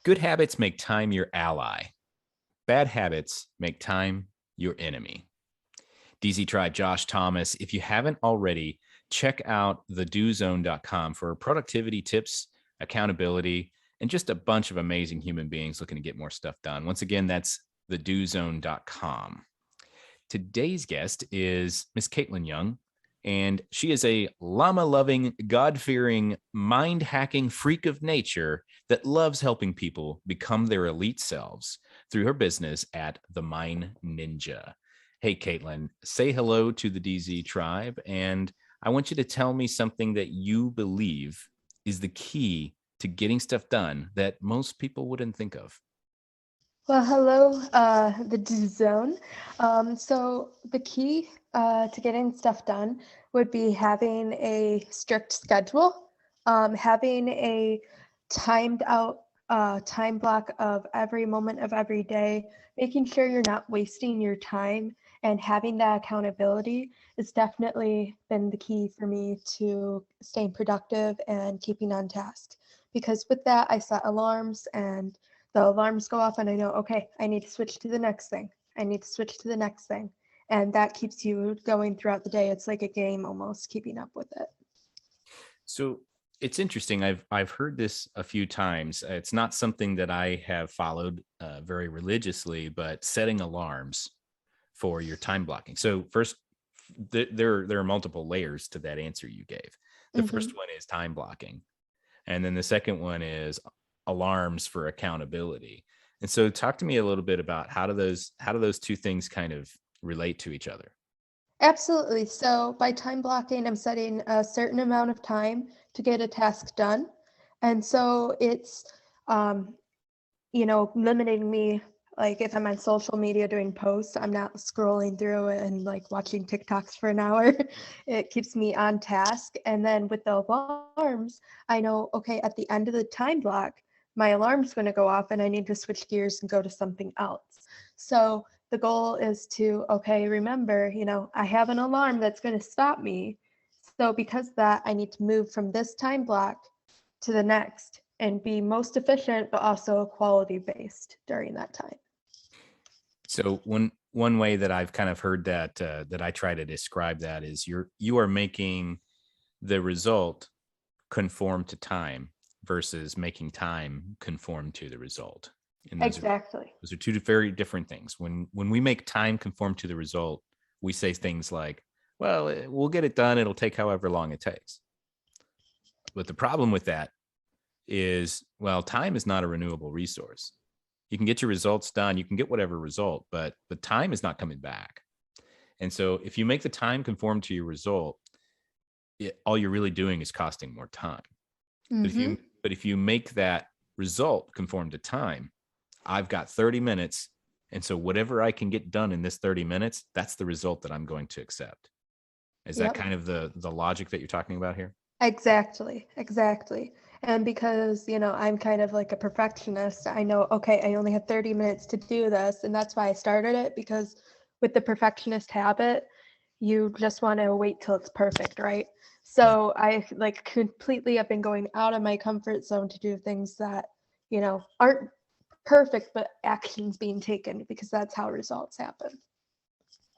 Good habits make time your ally. Bad habits make time your enemy. DZ Tribe, Josh Thomas. If you haven't already, check out thedozone.com for productivity tips, accountability, and just a bunch of amazing human beings looking to get more stuff done. Once again, that's thedozone.com. Today's guest is Miss Kaitlyn Young, and she is a llama-loving, God-fearing, mind-hacking freak of nature that loves helping people become their elite selves through her business at The Mind Ninja. Hey, Kaitlyn, say hello to the DZ tribe, and I want you to tell me something that you believe is the key to getting stuff done that most people wouldn't think of. Well, hello, the zone. So the key to getting stuff done would be having a strict schedule, having a timed out time block of every moment of every day, making sure you're not wasting your time, and having that accountability has definitely been the key for me to staying productive and keeping on task. Because with that, I set alarms and the alarms go off and I know, okay, I need to switch to the next thing. I need to switch to the next thing. And that keeps you going throughout the day. It's like a game almost, keeping up with it. So it's interesting. I've heard this a few times. It's not something that I have followed very religiously, but setting alarms for your time blocking. So first, there are multiple layers to that answer you gave. The Mm-hmm. first one is time blocking, and then the second one is alarms for accountability. And so, talk to me a little bit about how do those two things kind of relate to each other? Absolutely. So by time blocking, I'm setting a certain amount of time to get a task done. And so it's, um, limiting me. Like if I'm on social media doing posts, I'm not scrolling through it and like watching TikToks for an hour. It keeps me on task. And then with the alarms, I know, okay, at the end of the time block, my alarm's going to go off and I need to switch gears and go to something else. So the goal is to, okay, remember, I have an alarm that's going to stop me. So because of that, I need to move from this time block to the next and be most efficient, but also quality based during that time. So one way that I've kind of heard that I try to describe that is you are making the result conform to time versus making time conform to the result. And Exactly. those are two very different things. When we make time conform to the result, we say things like, "Well, we'll get it done. It'll take however long it takes." But the problem with that is, well, time is not a renewable resource. You can get your results done, you can get whatever result, but the time is not coming back. And so if you make the time conform to your result, all you're really doing is costing more time. But if Mm-hmm. you make that result conform to time, I've got 30 minutes. And so whatever I can get done in this 30 minutes, that's the result that I'm going to accept. Is that Yep. kind of the logic that you're talking about here? Exactly. Exactly. And because, I'm kind of like a perfectionist, I know, okay, I only have 30 minutes to do this. And that's why I started it, because with the perfectionist habit, you just want to wait till it's perfect, right? Yeah. So I like completely have been going out of my comfort zone to do things that, aren't perfect, but actions being taken, because that's how results happen.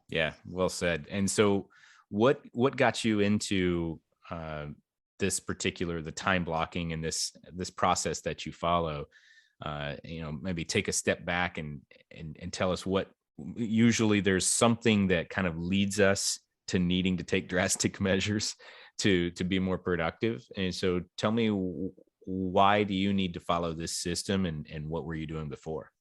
Yeah, well said. And so what got you into uh, this particular the time blocking and this process that you follow? Maybe take a step back and tell us what usually there's something that kind of leads us to needing to take drastic measures to be more productive. And so tell me why do you need to follow this system and what were you doing before?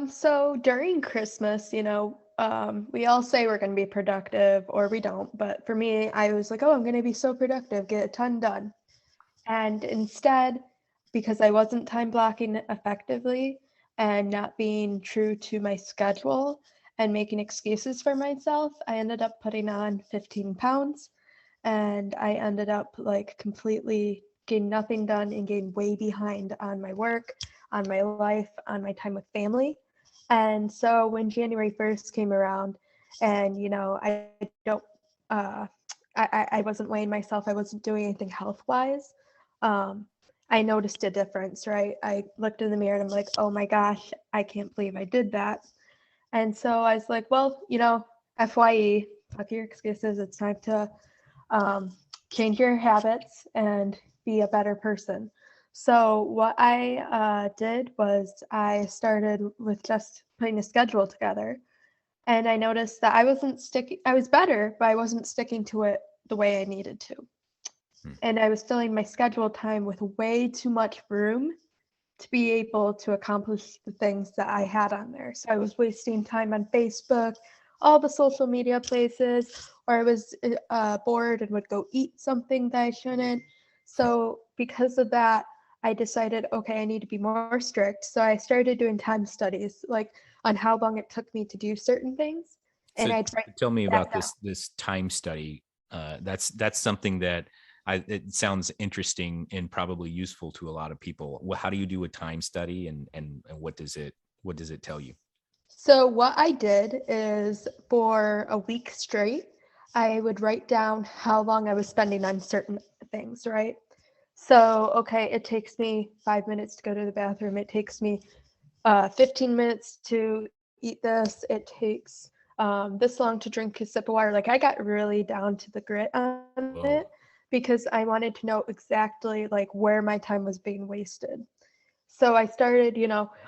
So during Christmas, we all say we're going to be productive or we don't. But for me, I was like, oh, I'm going to be so productive, get a ton done. And instead, because I wasn't time blocking effectively and not being true to my schedule and making excuses for myself, I ended up putting on 15 pounds and I ended up like completely getting nothing done and getting way behind on my work, on my life, on my time with family. And so when January 1st came around and, I don't, I wasn't weighing myself, I wasn't doing anything health wise. Um, I noticed a difference, right? I looked in the mirror and I'm like, oh my gosh, I can't believe I did that. And so I was like, well, FYE, fuck your excuses. It's time to change your habits and be a better person. So what I did was I started with just putting a schedule together, and I noticed that I wasn't sticking. I was better, but I wasn't sticking to it the way I needed to, Hmm. and I was filling my schedule time with way too much room to be able to accomplish the things that I had on there. So I was wasting time on Facebook, all the social media places, or I was bored and would go eat something that I shouldn't. So because of that, I decided, okay, I need to be more strict. So I started doing time studies, like on how long it took me to do certain things, and So I'd write tell me that about down. this time study. That's something that it sounds interesting and probably useful to a lot of people. Well, how do you do a time study, and what does it tell you? So what I did is for a week straight, I would write down how long I was spending on certain things, right? So, okay, it takes me 5 minutes to go to the bathroom. It takes me 15 minutes to eat this. It takes this long to drink a sip of water. Like I got really down to the grit on it Whoa. because I wanted to know exactly like where my time was being wasted. So I started,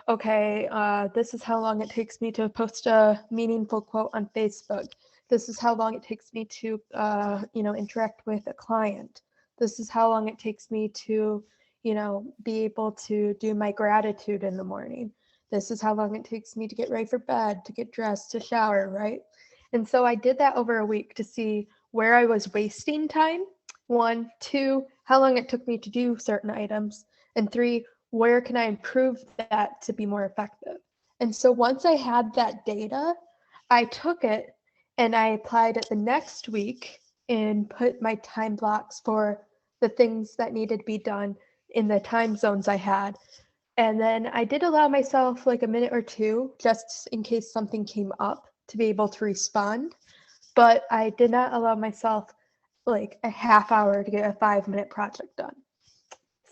okay, this is how long it takes me to post a meaningful quote on Facebook. This is how long it takes me to, interact with a client. This is how long it takes me to, be able to do my gratitude in the morning. This is how long it takes me to get ready for bed, to get dressed, to shower, right? And so I did that over a week to see where I was wasting time. One, two, how long it took me to do certain items. And three, where can I improve that to be more effective? And so once I had that data, I took it and I applied it the next week and put my time blocks for the things that needed to be done in the time zones I had. And then I did allow myself like a minute or two just in case something came up to be able to respond. But I did not allow myself like a half hour to get a 5 minute project done.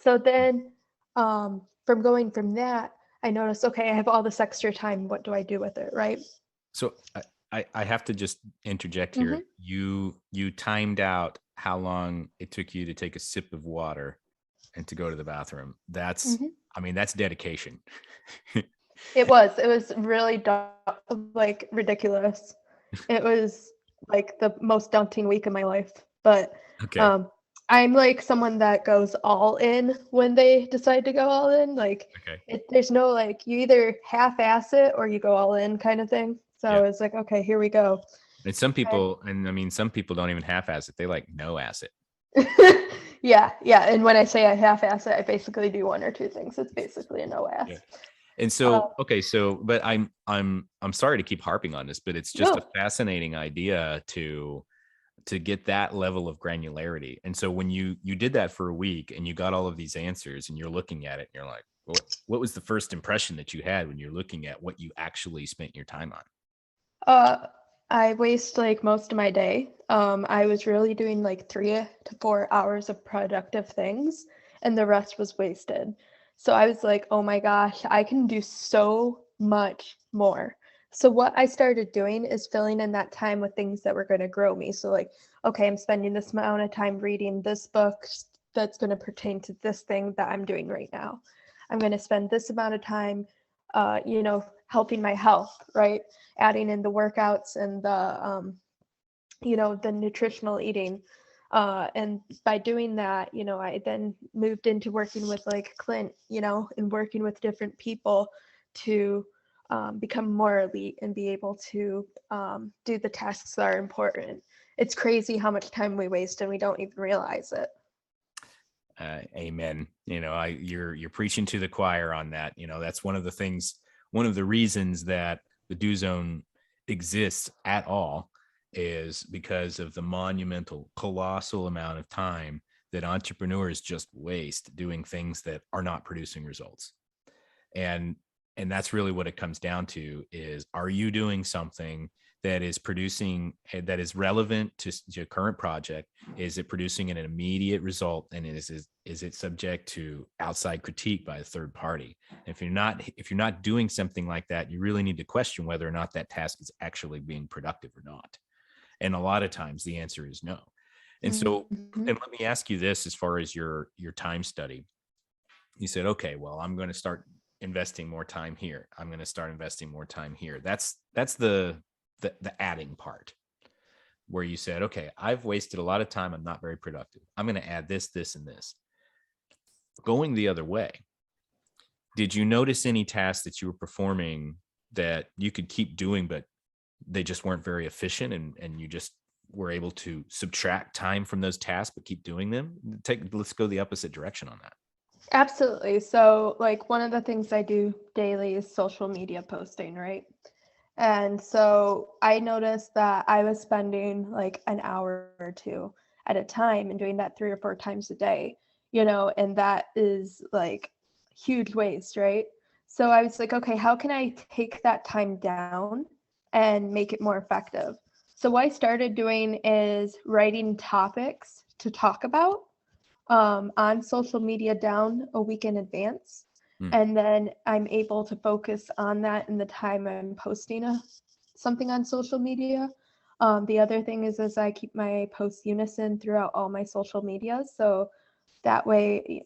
So then from going from that, I noticed, okay, I have all this extra time. What do I do with it? Right. So I have to just interject here. Mm-hmm. You timed out how long it took you to take a sip of water and to go to the bathroom. Mm-hmm. I mean, that's dedication. It was really like ridiculous. It was like the most daunting week of my life. But Okay. um, I'm like someone that goes all in when they decide to go all in. Like Okay. there's no like you either half-ass it or you go all in kind of thing. Yeah. So it's like, okay, here we go. And some people, and I mean, some people don't even half-ass it. They like no ass it. Yeah, yeah. And when I say I half-ass it, I basically do one or two things. It's basically a no Yeah. ass. And Uh, so, okay, so, but I'm sorry to keep harping on this, but it's just a no. fascinating idea to get that level of granularity. And so when you did that for a week and you got all of these answers and you're looking at it and you're like, what was the first impression that you had when you're looking at what you actually spent your time on? Uh, I waste like most of my day. I was really doing like 3 to 4 hours of productive things, and the rest was wasted. So I was like, oh my gosh, I can do so much more. So what I started doing is filling in that time with things that were going to grow me. So like, okay, I'm spending this amount of time reading this book that's going to pertain to this thing that I'm doing right now. I'm going to spend this amount of time, helping my health, right? Adding in the workouts and the nutritional eating. And by doing that, I then moved into working with like Clint, and working with different people to become more elite and be able to do the tasks that are important. It's crazy how much time we waste and we don't even realize it. Amen. You're preaching to the choir on that. That's one of the reasons that the Do Zone exists at all is because of the monumental, colossal amount of time that entrepreneurs just waste doing things that are not producing results. And and that's really what it comes down to is, are you doing something that is producing, that is relevant to your current project? Is it producing an immediate result, and is it subject to outside critique by a third party? If you're not doing something like that, you really need to question whether or not that task is actually being productive or not. And a lot of times the answer is no. And so, Mhm. and let me ask you this, as far as your time study, you said, okay, well, I'm going to start investing more time here. I'm going to start investing more time here. That's the adding part, where you said, okay, I've wasted a lot of time. I'm not very productive. I'm going to add this, this, and this. Going the other way, did you notice any tasks that you were performing that you could keep doing, but they just weren't very efficient, and you just were able to subtract time from those tasks but keep doing them? Let's go the opposite direction on that. Absolutely. So, like, one of the things I do daily is social media posting, right? And so I noticed that I was spending like an hour or two at a time and doing that 3 or 4 times a day, and that is like huge waste, right? So I was like, okay, how can I take that time down and make it more effective? So what I started doing is writing topics to talk about on social media down a week in advance. Hmm. And then I'm able to focus on that in the time I'm posting something on social media. The other thing is I keep my posts unison throughout all my social medias. So that way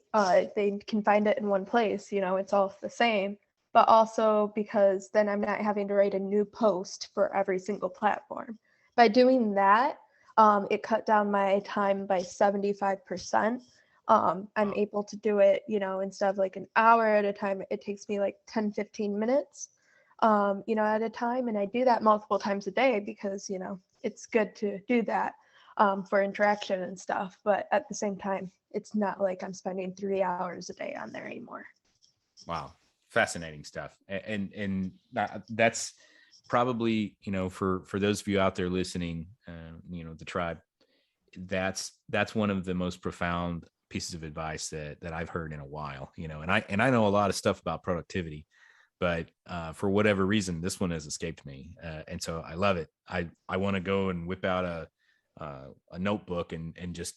they can find it in one place, it's all the same. But also because then I'm not having to write a new post for every single platform. By doing that, it cut down my time by 75%. I'm Wow. able to do it, instead of like an hour at a time, it takes me like 10, 15 minutes, at a time. And I do that multiple times a day because, it's good to do that for interaction and stuff. But at the same time, it's not like I'm spending 3 hours a day on there anymore. Wow, fascinating stuff. And that's probably, for those of you out there listening, the tribe, that's one of the most profound pieces of advice that I've heard in a while. And I know a lot of stuff about productivity, but for whatever reason, this one has escaped me, and so I love it. I want to go and whip out a notebook and just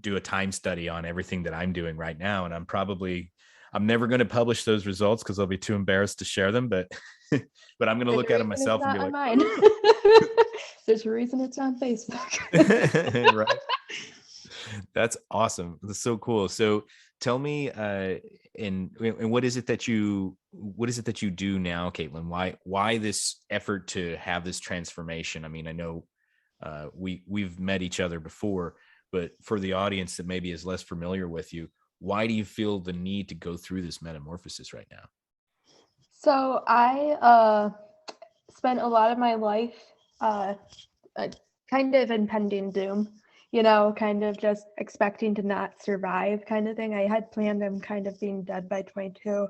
do a time study on everything that I'm doing right now. And I'm never going to publish those results because I'll be too embarrassed to share them. But but I'm going to There's look a at them reason it's myself and be not on like, mine. There's a reason it's on Facebook. right. That's awesome. That's so cool. So tell me, and what is it that you do now, Kaitlyn? Why this effort to have this transformation? I mean, I know we've met each other before, but for the audience that maybe is less familiar with you, why do you feel the need to go through this metamorphosis right now? So I spent a lot of my life uh, kind of impending doom, kind of just expecting to not survive kind of thing. I had planned on kind of being dead by 22.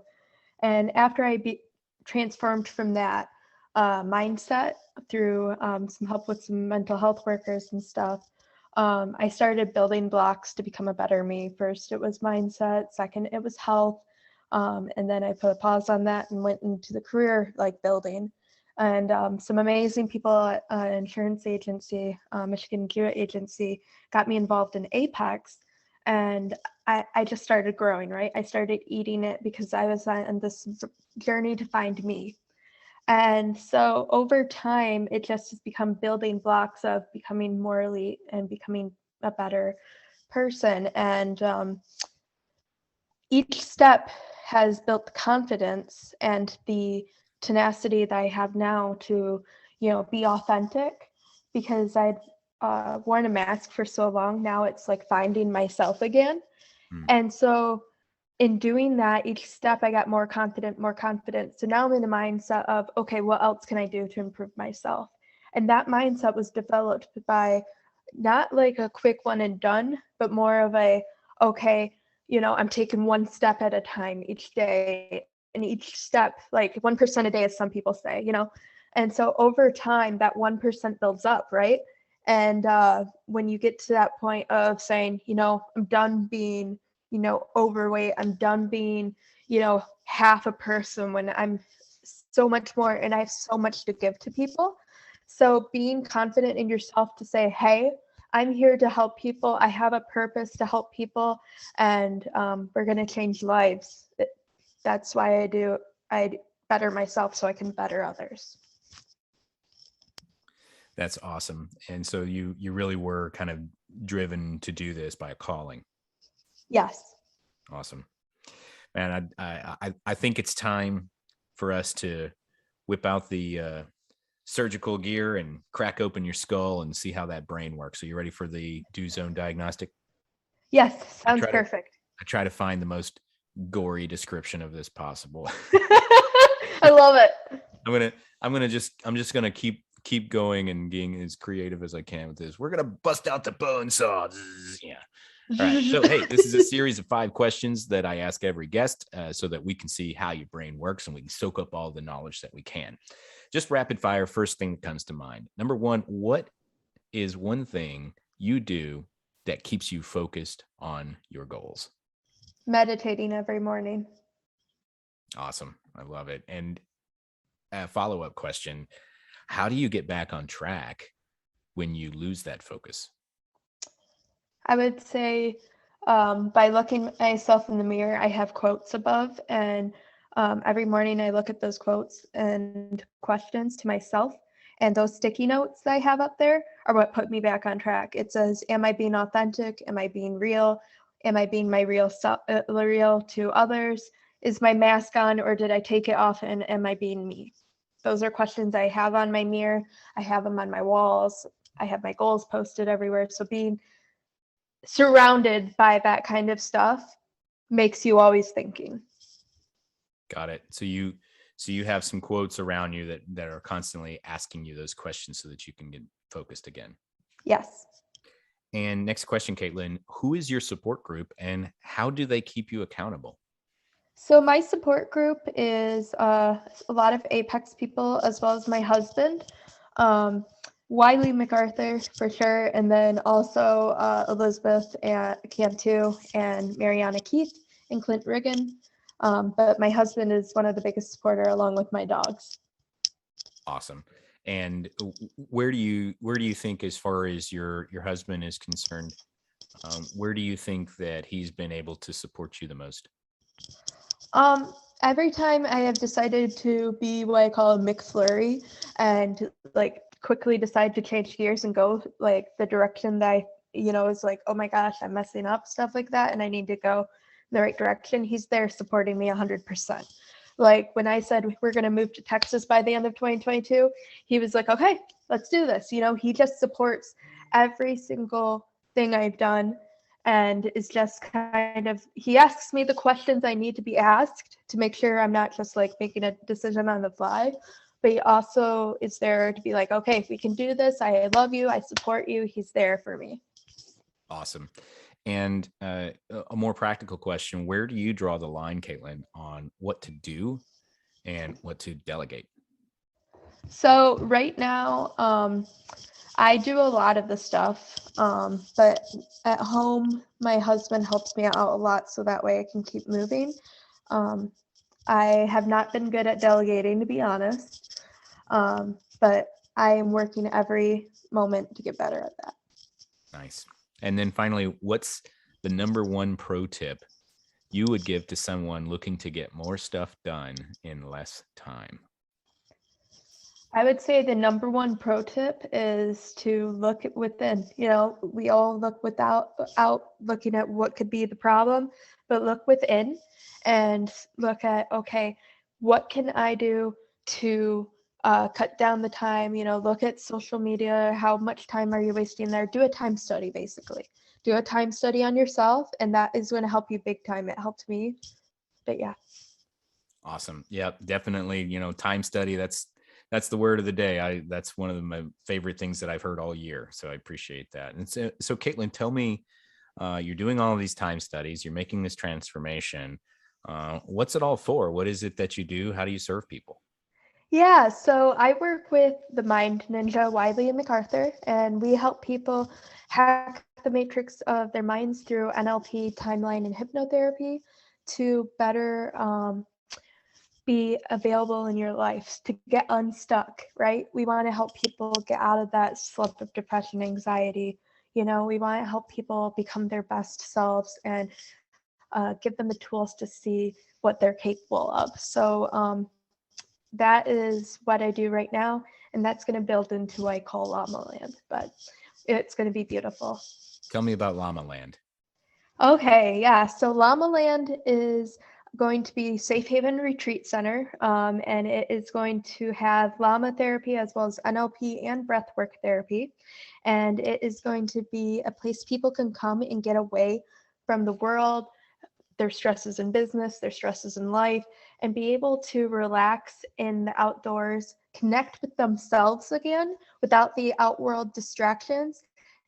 And after I transformed from that mindset through some help with some mental health workers and stuff, I started building blocks to become a better me. First, it was mindset. Second, it was health. And then I put a pause on that and went into the career like building. And some amazing people at an insurance agency, Michigan Gear Agency, got me involved in Apex. And I just started growing, right? I started eating it because I was on this journey to find me. And so over time, it just has become building blocks of becoming more elite and becoming a better person. And each step has built the confidence and the tenacity that I have now to, be authentic because I'd worn a mask for so long. Now it's like finding myself again. Hmm. And so in doing that, each step I got more confident, more confident. So now I'm in a mindset of, okay, what else can I do to improve myself? And that mindset was developed by not like a quick one and done, but more of a, okay, I'm taking one step at a time each day. And each step, like 1% a day, as some people say. And so over time, that 1% builds up, right? And when you get to that point of saying, I'm done being overweight. I'm done being, half a person when I'm so much more and I have so much to give to people. So being confident in yourself to say, hey, I'm here to help people. I have a purpose to help people, and we're going to change lives. That's why I better myself so I can better others. That's awesome. And so you really were kind of driven to do this by a calling. Yes. Awesome. Man, I think it's time for us to whip out the surgical gear and crack open your skull and see how that brain works. So you ready for the Do Zone diagnostic? Yes, sounds perfect. I try to find the most gory description of this possible. I love it. I'm just gonna keep going and being as creative as I can with this. We're gonna bust out the bone saw. Yeah. All right. So, hey, this is a series of 5 questions that I ask every guest so that we can see how your brain works and we can soak up all the knowledge that we can. Just rapid fire. First thing that comes to mind. Number 1, what is one thing you do that keeps you focused on your goals? Meditating every morning. Awesome. I love it. And a follow-up question. How do you get back on track when you lose that focus? I would say by looking at myself in the mirror, I have quotes above, and every morning I look at those quotes and questions to myself. And those sticky notes that I have up there are what put me back on track. It says, am I being authentic? Am I being real? Am I being my real to others? Is my mask on, or did I take it off, and am I being me? Those are questions I have on my mirror. I have them on my walls. I have my goals posted everywhere. So being surrounded by that kind of stuff makes you always thinking. Got it. So you have some quotes around you that are constantly asking you those questions so that you can get focused again. Yes. And next question, Kaitlyn, who is your support group and how do they keep you accountable? So my support group is a lot of Apex people, as well as my husband, Wiley MacArthur for sure, and then also Elizabeth Cantu and Mariana Keith and Clint Riggin. But my husband is one of the biggest supporter, along with my dogs. Awesome. And where do you think, as far as your husband is concerned, where do you think that he's been able to support you the most? Every time I have decided to be what I call a McFlurry and like quickly decide to change gears and go like the direction that I, is like, oh my gosh, I'm messing up, stuff like that, and I need to go in the right direction, he's there supporting me 100%. Like when I said we're going to move to Texas by the end of 2022, he was like, okay, let's do this. He just supports every single thing I've done, and is just kind of, he asks me the questions I need to be asked to make sure I'm not just like making a decision on the fly, but he also is there to be like, okay, if we can do this, I love you, I support you, he's there for me. Awesome. And a more practical question, where do you draw the line, Kaitlyn, on what to do and what to delegate? So right now, I do a lot of the stuff, but at home, my husband helps me out a lot so that way I can keep moving. I have not been good at delegating, to be honest, but I am working every moment to get better at that. Nice. And then finally, what's the number 1 pro tip you would give to someone looking to get more stuff done in less time? I would say the number 1 pro tip is to look within. We all look out looking at what could be the problem, but look within and look at, okay, what can I do to cut down the time? Look at social media. How much time are you wasting there? Do a time study, basically. Do a time study on yourself, and that is going to help you big time. It helped me, but yeah. Awesome. Yeah, definitely. Time study. That's the word of the day. That's one of my favorite things that I've heard all year. So I appreciate that. And so Kaitlyn, tell me, you're doing all of these time studies. You're making this transformation. What's it all for? What is it that you do? How do you serve people? Yeah, so I work with the Mind Ninja, Wiley and MacArthur, and we help people hack the matrix of their minds through NLP, timeline, and hypnotherapy to better be available in your life to get unstuck, right? We want to help people get out of that slip of depression, anxiety. We want to help people become their best selves and give them the tools to see what they're capable of. So that is what I do right now, and that's going to build into what I call Llama Land, but it's going to be beautiful. Tell me about Llama Land. Okay, yeah. So Llama Land is going to be Safe Haven Retreat Center, and it is going to have llama therapy as well as NLP and breathwork therapy. And it is going to be a place people can come and get away from the world, their stresses in business, their stresses in life, and be able to relax in the outdoors, connect with themselves again without the outworld distractions.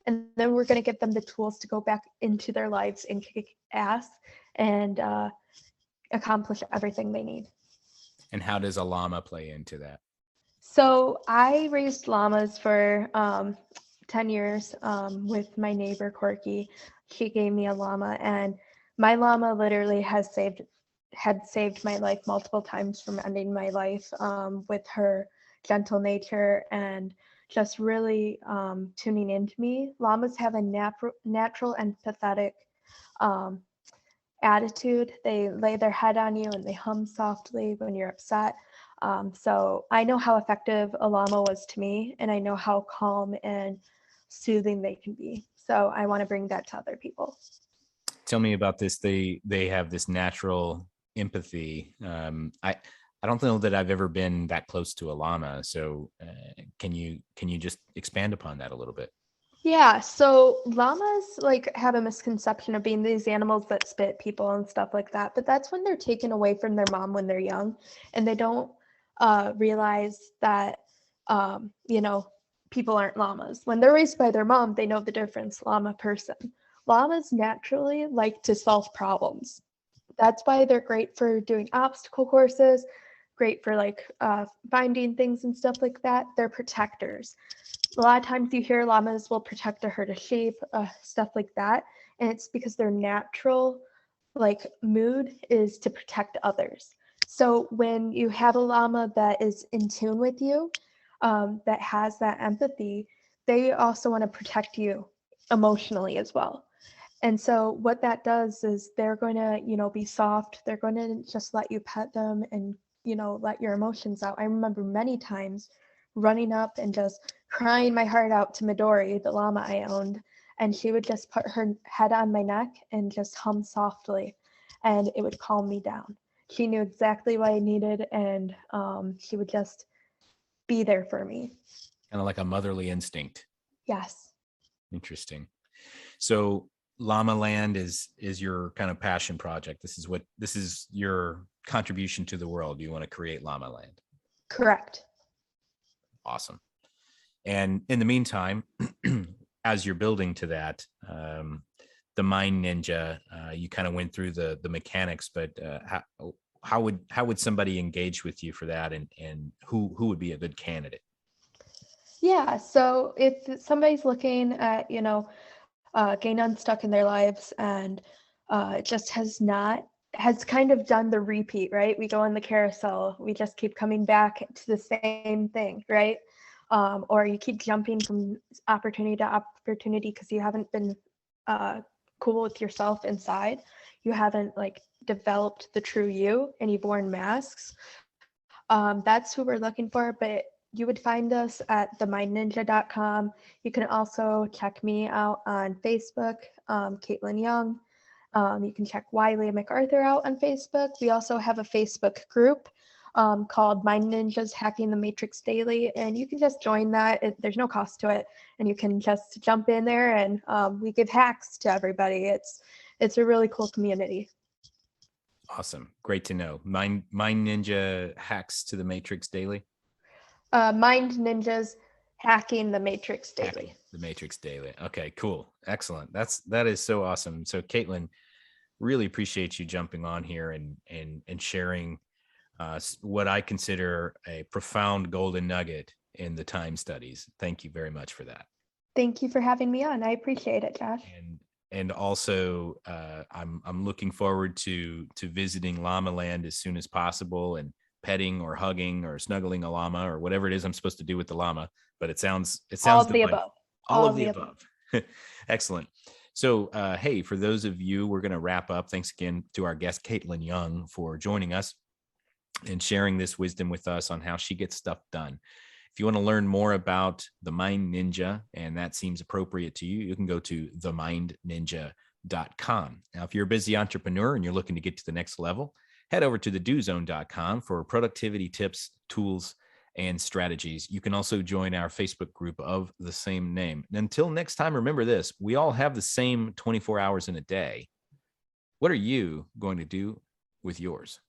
And then we're going to give them the tools to go back into their lives and kick ass and accomplish everything they need. And how does a llama play into that? So I raised llamas for 10 years with my neighbor, Corky. She gave me a llama, and my llama literally had saved my life multiple times from ending my life with her gentle nature and just really tuning into me. Llamas have a natural empathetic attitude. They lay their head on you and they hum softly when you're upset. So I know how effective a llama was to me, and I know how calm and soothing they can be. So I want to bring that to other people. Tell me about this. They have this natural empathy. I don't know that I've ever been that close to a llama. So can you just expand upon that a little bit? Yeah, so llamas have a misconception of being these animals that spit people and stuff like that, but that's when they're taken away from their mom when they're young, and they don't realize that people aren't llamas. When they're raised by their mom, they know the difference, llama person. Llamas naturally like to solve problems. That's why they're great for doing obstacle courses, great for finding things and stuff like that. They're protectors. A lot of times you hear llamas will protect a herd of sheep, stuff like that, and it's because their natural mood is to protect others. So when you have a llama that is in tune with you, that has that empathy, they also want to protect you emotionally as well. And so what that does is they're going to, be soft. They're going to just let you pet them and, let your emotions out. I remember many times running up and just crying my heart out to Midori, the llama I owned, and she would just put her head on my neck and just hum softly, and it would calm me down. She knew exactly what I needed, and she would just be there for me. Kind of like a motherly instinct. Yes. Interesting. So Llama Land is your kind of passion project. This is your contribution to the world. You want to create Llama Land. Correct. Awesome. And in the meantime, as you're building to that, the Mind Ninja, you kind of went through the mechanics, but how would somebody engage with you for that, and who would be a good candidate? Yeah, so if somebody's looking at, getting unstuck in their lives and it just has kind of done the repeat, right? We go on the carousel, we just keep coming back to the same thing, right? Or you keep jumping from opportunity to opportunity because you haven't been cool with yourself inside. You haven't developed the true you, and you've worn masks. That's who we're looking for, but you would find us at themindninja.com. You can also check me out on Facebook, Kaitlyn Young. You can check Wiley MacArthur out on Facebook. We also have a Facebook group called Mind Ninjas Hacking the Matrix Daily, and you can just join that. There's no cost to it, and you can just jump in there, and we give hacks to everybody. It's a really cool community. Awesome. Great to know. Mind Ninja Hacks to the Matrix Daily. Mind Ninjas Hacking the Matrix Daily. Hacking the Matrix Daily. Okay, cool. Excellent. That is so awesome. So Kaitlyn, really appreciate you jumping on here and sharing what I consider a profound golden nugget in the time studies. Thank you very much for that. Thank you for having me on. I appreciate it, Josh. And also, I'm looking forward to visiting Llama Land as soon as possible, and petting or hugging or snuggling a llama or whatever it is I'm supposed to do with the llama, but it sounds All of the delightful. above. All of the above. Excellent. So, hey, for those of you, we're going to wrap up. Thanks again to our guest, Kaitlyn Young, for joining us and sharing this wisdom with us on how she gets stuff done. If you want to learn more about the Mind Ninja, and that seems appropriate to you, you can go to themindninja.com. Now, if you're a busy entrepreneur and you're looking to get to the next level, head over to thedozone.com for productivity tips, tools, and strategies. You can also join our Facebook group of the same name. And until next time, remember this: we all have the same 24 hours in a day. What are you going to do with yours?